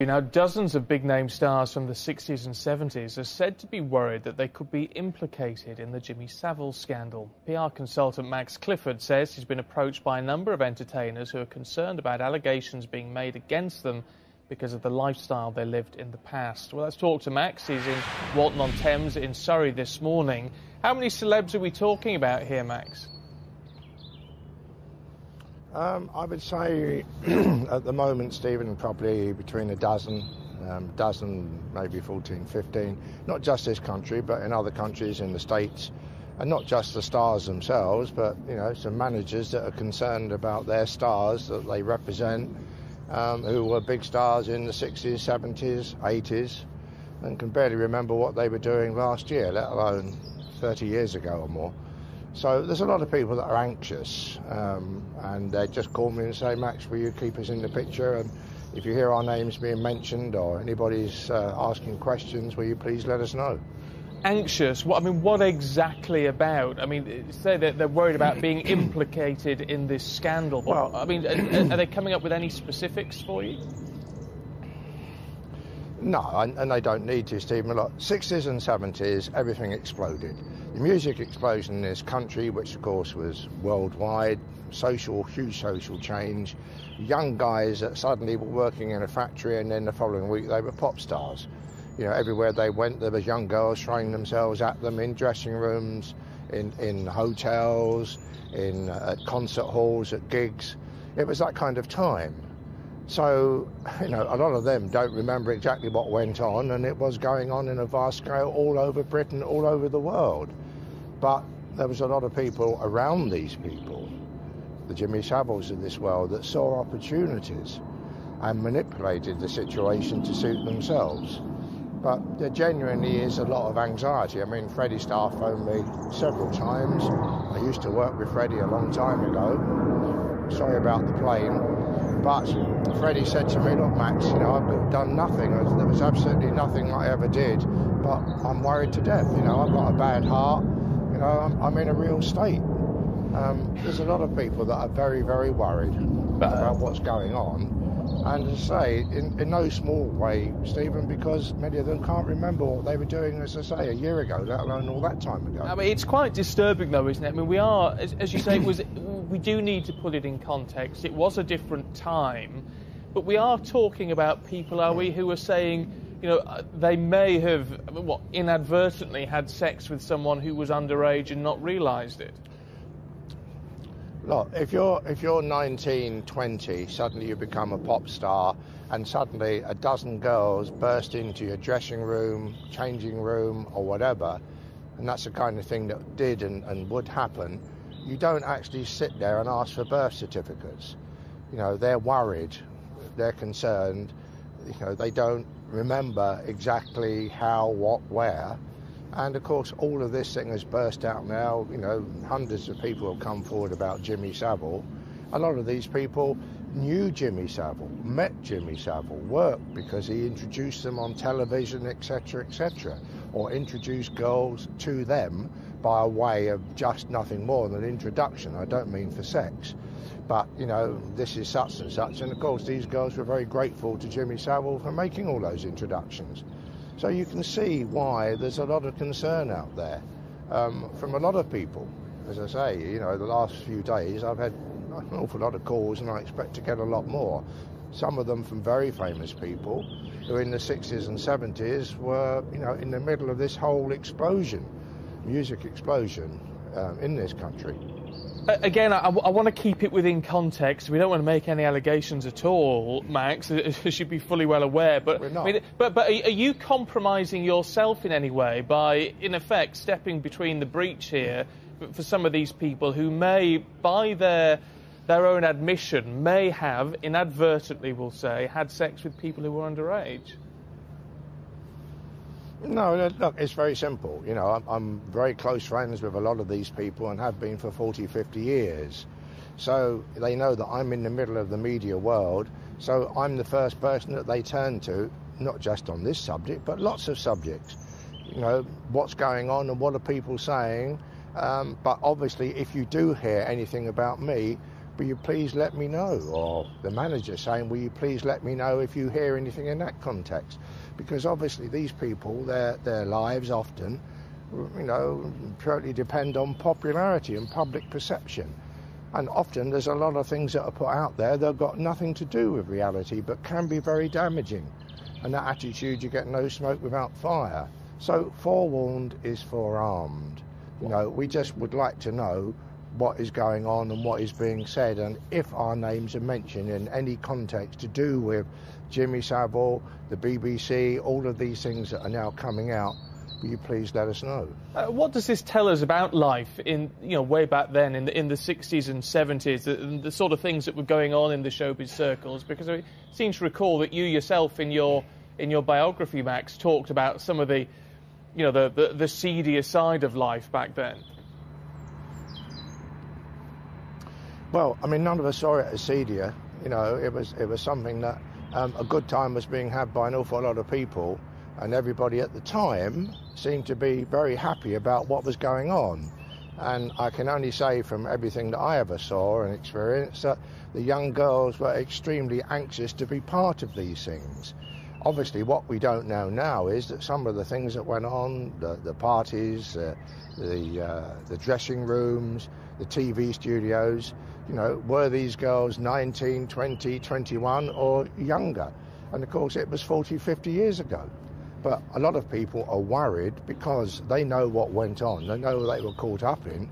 Now, dozens of big-name stars from the 60s and 70s are said to be worried that they could be implicated in the Jimmy Savile scandal. PR consultant Max Clifford says he's been approached by a number of entertainers who are concerned about allegations being made against them because of the lifestyle they lived in the past. Well, let's talk to Max. He's in Walton-on-Thames in Surrey this morning. How many celebs are we talking about here, Max? I would say at the moment, Stephen, probably between a dozen, maybe 14, 15, not just this country, but in other countries in the States, and not just the stars themselves, but, you know, some managers that are concerned about their stars that they represent, who were big stars in the 60s, 70s, 80s, and can barely remember what they were doing last year, let alone 30 years ago or more. So there's a lot of people that are anxious, and they just call me and say, Max, will you keep us in the picture? And if you hear our names being mentioned or anybody's asking questions, will you please let us know? Anxious? What exactly about? I mean, say that they're worried about being implicated in this scandal. Well, I mean, are they coming up with any specifics for you? No, and they don't need to, Stephen. Look, 60s and 70s, everything exploded. The music explosion in this country, which of course was worldwide, huge social change, young guys that suddenly were working in a factory and then the following week they were pop stars. You know, everywhere they went there was young girls throwing themselves at them in dressing rooms, in hotels, at concert halls, at gigs. It was that kind of time. So, you know, a lot of them don't remember exactly what went on, and it was going on in a vast scale all over Britain, all over the world. But there was a lot of people around these people, the Jimmy Saviles of this world, that saw opportunities and manipulated the situation to suit themselves. But there genuinely is a lot of anxiety. I mean, Freddie Starr phoned me several times. I used to work with Freddie a long time ago. Sorry about the plane. But Freddie said to me, look, Max, you know, I've done nothing. There was absolutely nothing I ever did, but I'm worried to death. You know, I've got a bad heart. You know, I'm in a real state. There's a lot of people that are very, very worried about what's going on. And as I say, in no small way, Stephen, because many of them can't remember what they were doing, as I say, a year ago, let alone all that time ago. I mean, it's quite disturbing, though, isn't it? I mean, we are, as you say, we do need to put it in context. It was a different time, but we are talking about people, are we, who are saying, you know, they may have, inadvertently had sex with someone who was underage and not realised it. Look, if you're 19, 20, suddenly you become a pop star, and suddenly a dozen girls burst into your dressing room, changing room, or whatever, and that's the kind of thing that did and would happen, you don't actually sit there and ask for birth certificates. You know, they're worried, they're concerned, you know, they don't remember exactly how, what, where. And of course, all of this thing has burst out now. You know, hundreds of people have come forward about Jimmy Savile. A lot of these people knew Jimmy Savile, met Jimmy Savile, worked because he introduced them on television, etc., etc., or introduced girls to them by way of just nothing more than an introduction. I don't mean for sex, but, you know, this is such and such. And of course, these girls were very grateful to Jimmy Savile for making all those introductions. So you can see why there's a lot of concern out there from a lot of people. As I say, you know, the last few days I've had an awful lot of calls, and I expect to get a lot more. Some of them from very famous people who in the 60s and 70s were, you know, in the middle of this whole explosion, music explosion in this country. Again, I want to keep it within context. We don't want to make any allegations at all, Max, as you should be fully well aware. But, we're not. I mean, but are you compromising yourself in any way by, in effect, stepping between the breach here for some of these people who may, by their own admission, may have, inadvertently, we'll say, had sex with people who were underage? No, look, it's very simple. You know, I'm very close friends with a lot of these people and have been for 40, 50 years. So they know that I'm in the middle of the media world. So I'm the first person that they turn to, not just on this subject, but lots of subjects. You know, what's going on and what are people saying. But obviously, if you do hear anything about me, will you please let me know? Or the manager saying, will you please let me know if you hear anything in that context? Because obviously these people, their lives often, you know, purely depend on popularity and public perception. And often there's a lot of things that are put out there that have got nothing to do with reality, but can be very damaging. And that attitude, you get no smoke without fire. So forewarned is forearmed. You know, we just would like to know what is going on and what is being said, and if our names are mentioned in any context to do with Jimmy Savile, the BBC, all of these things that are now coming out, will you please let us know? What does this tell us about life in, you know, way back then in the 60s and 70s, the sort of things that were going on in the showbiz circles? Because I seem to recall that you yourself in your biography, Max, talked about some of the, you know, the seedier side of life back then. Well, I mean, none of us saw it as seedier. You know, it was something that a good time was being had by an awful lot of people, and everybody at the time seemed to be very happy about what was going on. And I can only say from everything that I ever saw and experienced that the young girls were extremely anxious to be part of these things. Obviously, what we don't know now is that some of the things that went on, the parties, the dressing rooms, the TV studios, you know, were these girls 19, 20, 21 or younger? And of course it was 40, 50 years ago. But a lot of people are worried because they know what went on. They know what they were caught up in.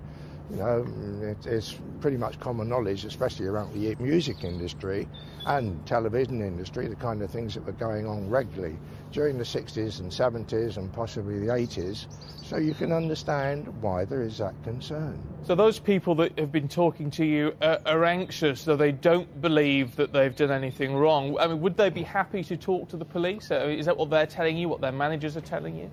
You know, it's pretty much common knowledge, especially around the music industry and television industry, the kind of things that were going on regularly during the 60s and 70s and possibly the 80s. So you can understand why there is that concern. So those people that have been talking to you are anxious, though they don't believe that they've done anything wrong. I mean, would they be happy to talk to the police? Is that what they're telling you, what their managers are telling you?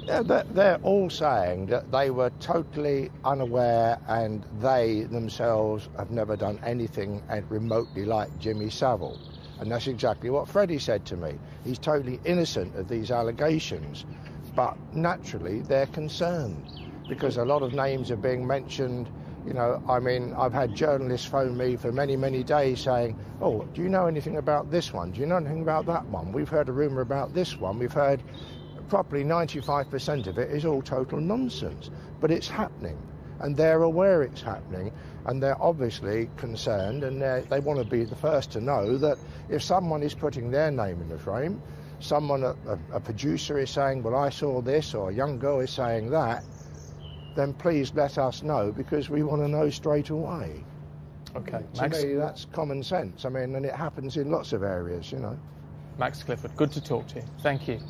Yeah, they're all saying that they were totally unaware and they themselves have never done anything remotely like Jimmy Savile. And that's exactly what Freddie said to me. He's totally innocent of these allegations. But naturally, they're concerned because a lot of names are being mentioned. You know, I mean, I've had journalists phone me for many, many days saying, oh, do you know anything about this one? Do you know anything about that one? We've heard a rumour about this one. We've heard probably 95% of it is all total nonsense. But it's happening. And they're aware it's happening, and they're obviously concerned, and they want to be the first to know that if someone is putting their name in the frame, someone, a producer is saying, well, I saw this, or a young girl is saying that, then please let us know, because we want to know straight away. Okay. To me, that's common sense. I mean, and it happens in lots of areas, you know. Max Clifford, good to talk to you. Thank you.